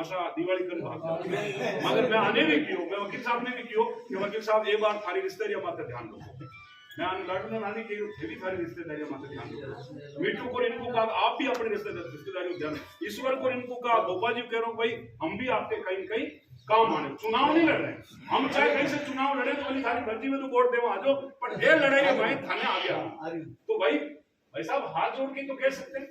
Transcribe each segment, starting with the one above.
माशा दिवाली कर भाग मगर मैं आने भी कियो, मैं वकील साहब ने भी कियो कि वकील साहब एक बार थारी रिश्तेदारी मात्र ध्यान दो। मैं लड़ने नानी की थेली थारी रिश्तेदारी मात्र ध्यान दो। मीठू को इनको कहा आप भी अपने रिश्तेदारी ध्यान, ईश्वर को इनको कहा गोपा जी कह रहा हूँ भाई हम भी आपके कहीं कहीं काम आने, चुनाव नहीं लड़ रहे हम, चाहे कहीं से चुनाव लड़े तो वाली थारी भर्ती में तो वोट देवा आ जाओ, पर ये लड़ाई भाई थाने आ गया तो भाई साहब हाथ जोड़ के तो कह सकते हैं,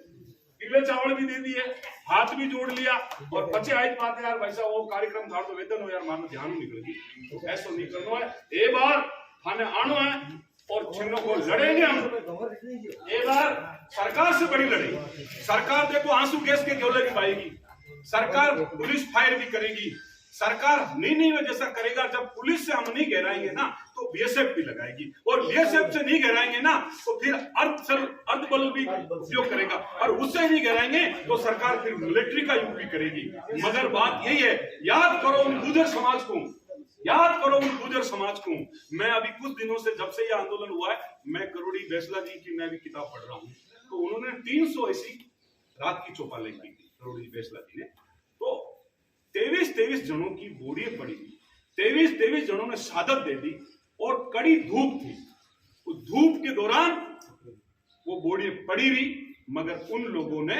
पीले चावल भी दे दिए, हाथ भी जोड़ लिया और बच्चे आई बात है यार भाई साहब वो कार्यक्रम था तो वेतन हो यार मानो ध्यान निकल गई, तो ऐसा नहीं करना है। एक बार थाने आना है और छिन्नों को लड़ेंगे हम। एक बार सरकार से बड़ी लड़ाई, सरकार देखो आंसू गैस के गोले भी पाएगी, सरकार पुलिस फायर भी करेगी, सरकार नहीं में जैसा करेगा। जब पुलिस से हम नहीं गहराएंगे ना तो बीएसएफ भी लगाएगी, और बीएसएफ से नहीं गहराएंगे ना तो फिर अर्धबल भी उपयोग करेगा, और उससे नहीं गहराएंगे तो सरकार फिर मिलिट्री का यूज भी करेगी। मगर बात यही है, याद करो उन गुर्जर समाज को, याद करो उन गुर्जर समाज को। मैं अभी कुछ दिनों से जब से यह आंदोलन हुआ है, मैं करोड़ी बैसला जी की मैं भी किताब पढ़ रहा हूँ, तो उन्होंने 300 ऐसी रात की चौपालें की थी करोड़ी बैसला जी ने, तो 23 जनों की बोरियत पड़ी थी, 23 जनों ने शहादत दे दी, और कड़ी धूप थी, उस धूप के दौरान वो बोरियत पड़ी रही, मगर उन लोगों ने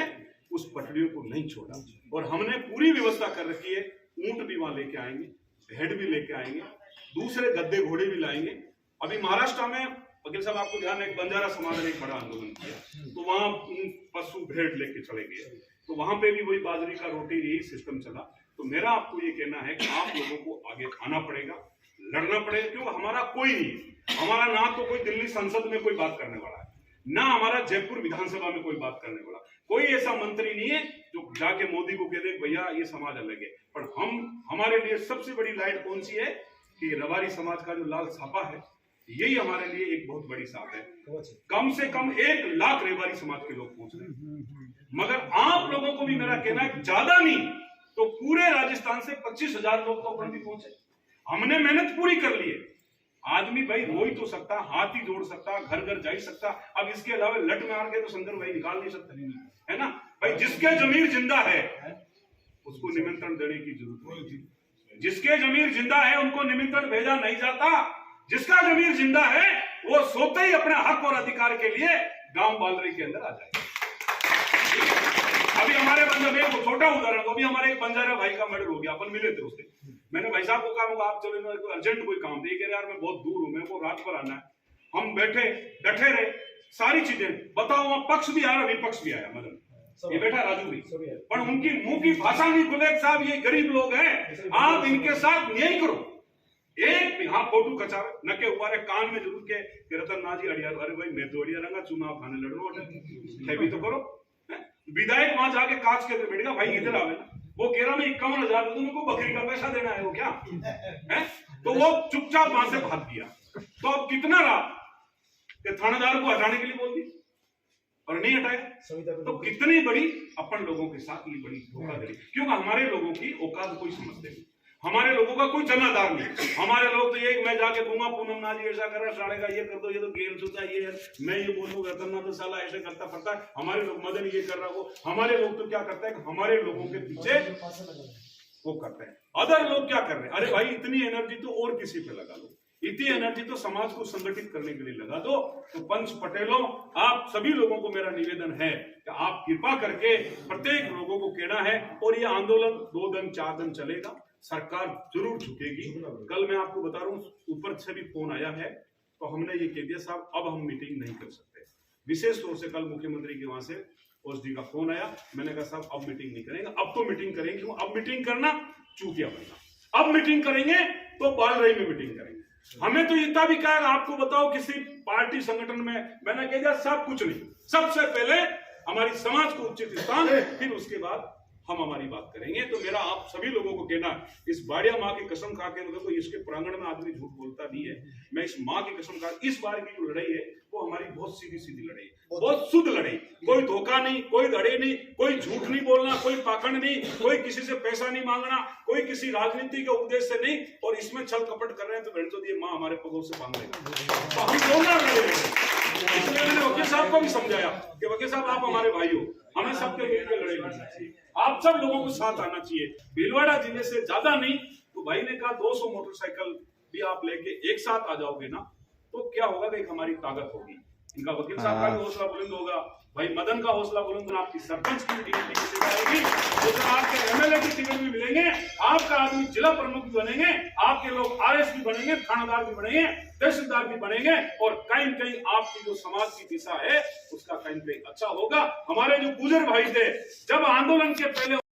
उस पटरियों को नहीं छोड़ा। और हमने पूरी व्यवस्था कर रखी है, ऊंट भी वहां लेके आएंगे, भेड़ भी लेके आएंगे, दूसरे गद्दे घोड़े भी लाएंगे। अभी महाराष्ट्र में वकील साहब आपको ध्यान है, एक बंजारा समाज ने एक बड़ा आंदोलन किया, तो वहां पशु भेड़ लेके चले गए, तो वहां पे भी वही बाजरी का रोटी यही सिस्टम चला। तो मेरा आपको ये कहना है कि आप लोगों को आगे आना पड़ेगा, लड़ना पड़ेगा, क्योंकि हमारा कोई नहीं है, हमारा ना तो कोई दिल्ली संसद में कोई बात करने वाला है, ना हमारा जयपुर विधानसभा में कोई बात करने वाला, कोई ऐसा मंत्री नहीं है जो जाके मोदी को कह दे भैया ये समाज अलग है। पर हमारे लिए सबसे बड़ी लाइट कौन सी है कि रबारी समाज का जो लाल छापा है, यही हमारे लिए एक बहुत बड़ी साथ है। कम से कम 1 लाख रेवारी समाज के लोग पहुंच रहे हैं, मगर आप लोगों को भी मेरा कहना है ज्यादा नहीं तो पूरे राजस्थान से 25,000 लोग तो अपन भी पहुंचे। हमने मेहनत पूरी कर ली है, आदमी भाई रो ही तो सकता, हाथ ही जोड़ सकता, घर घर जा ही सकता, अब इसके अलावा लट मार के तो शंकर भाई निकाल नहीं सकते, है ना भाई। जिसके जमीर जिंदा है उसको निमंत्रण देने की जरूरत नहीं थी, जिसके जमीर जिंदा है उनको निमंत्रण भेजा नहीं जाता, जिसका जमीर जिंदा है वो सोते ही अपने हक और अधिकार के लिए गांव बालरी के अंदर आ जाए। अभी हमारे बंजारा में छोटा उदाहरण, अभी हमारे एक बंजारा भाई का मर्डर हो गया, अपन मिले थे उससे, मैंने भाई साहब को कहा आप चलो मेरे को अर्जेंट कोई काम थे, कह रहे यार मैं बहुत दूर हूं, मेरे को रात पर आना है। हम बैठे डटे रहे, सारी चीजें बताओ, वहां पक्ष भी आया विपक्ष भी आया, मतलब ये बैठा राजू भी, पर उनकी मुंह की भाषा नहीं खुले साहब ये गरीब लोग हैं, आप इनके साथ न्याय करो। एक यहाँ फोटो खचावे न के ऊपर कान में जरूर के रतन नाजी अड़िया, अरे भाई मैं तो अड़िया रंगा चुनाव खाने लड़ रहा भी तो करो। विधायक वहां जाके कांच के अंदर बैठेगा, भाई इधर आवे ना, वो कह रहा मैं 51,000 तुमको बकरी का पैसा देना है वो क्या है, तो वो चुपचाप वहां से भाग गया। तो अब कितना रहा कि थानेदार को हटाने के लिए बोल दी और नहीं हटाया, तो कितनी बड़ी अपन लोगों के साथ ये बड़ी धोखाधड़ी, क्योंकि हमारे लोगों की औकात कोई समझते नहीं, हमारे लोगों का कोई जनाधार नहीं। हमारे लोग तो ये मैं जाके दूंगा पूनम नाजी ऐसा कर रहा, साढ़े का ये कर दो, ये तो गेम सोचा ये है, मैं ये बोलूँ रतन तो साला ऐसे करता पड़ता है, हमारे लोग मदन ये कर रहा हो, हमारे लोग तो क्या करते हैं, हमारे लोगों के पीछे वो करते हैं। अदर लोग क्या कर रहे हैं, अरे भाई इतनी एनर्जी तो और किसी पे लगा लो, इतनी एनर्जी तो समाज को संगठित करने के लिए लगा दो। तो पंच पटेलों आप सभी लोगों को मेरा निवेदन है कि आप कृपा करके प्रत्येक लोगों को कहना है, और ये आंदोलन 2 दिन 4 दिन चलेगा, सरकार जरूर झुकेगी। कल मैं आपको बता रहा हूँ ऊपर से भी फोन आया है, तो हमने ये कह दिया साहब अब हम मीटिंग नहीं कर सकते, विशेष तौर से कल मुख्यमंत्री के वहां से ओएसडी का फोन आया, मैंने कहा साहब अब मीटिंग नहीं करेंगे, अब तो मीटिंग करेंगे, अब मीटिंग करना चूतिया बनना, अब मीटिंग करेंगे तो बालरई में मीटिंग करेंगे। हमें तो इतना भी कहा आपको बताओ किसी पार्टी संगठन में, मैंने कह दिया सब कुछ नहीं, सबसे पहले हमारी समाज को उचित स्थान, फिर उसके बाद हम हमारी बात करेंगे। तो मेरा आप सभी लोगों को कहना, इस बाड़िया माँ की कसम खा के, देखो इसके प्रांगण में आदमी झूठ बोलता नहीं है, मैं इस माँ की कसम खा, इस बार की जो लड़ाई है वो हमारी बहुत सीधी सीधी लड़ाई, बहुत शुद्ध लड़ाई, कोई धोखा नहीं, कोई धड़े नहीं, कोई झूठ नहीं बोलना, कोई पाखंड नहीं, कोई किसी से पैसा नहीं मांगना, कोई किसी राजनीति के उद्देश्य से नहीं, और इसमें छल कपट कर रहे हैं तो तो ये माँ हमारे पगों से बांध लेगा, तो हम दोनों लड़ेंगे। इसलिए मैंने वकील साहब को भी समझाया कि वकील साहब आप हमारे भाई हो, हमें सबके मिलकर लड़ाई लड़ना चाहिए। आप सब लोगों को साथ आना चाहिए। भीलवाड़ा जिले से ज्यादा नहीं तो भाई ने कहा 200 मोटरसाइकिल भी आप लेके एक साथ आ जाओगे ना तो क्या होगा कि एक हमारी ताकत होगी। इनका वकील साहब का भी हौसला बुलंद होगा, भाई मदन का हौसला बुलंद, आपकी सरपंच की टिकट आएगी, तो आपके एमएलए की टिकट भी मिलेंगे, आपका आदमी जिला प्रमुख भी बनेंगे, आपके लोग आरएस भी बनेंगे, थानादार भी बनेंगे, तहसीलदार भी बनेंगे और कहीं न कहीं आपकी जो समाज की दिशा है उसका कहीं न कहीं अच्छा होगा। हमारे जो गुजर भाई थे जब आंदोलन के पहले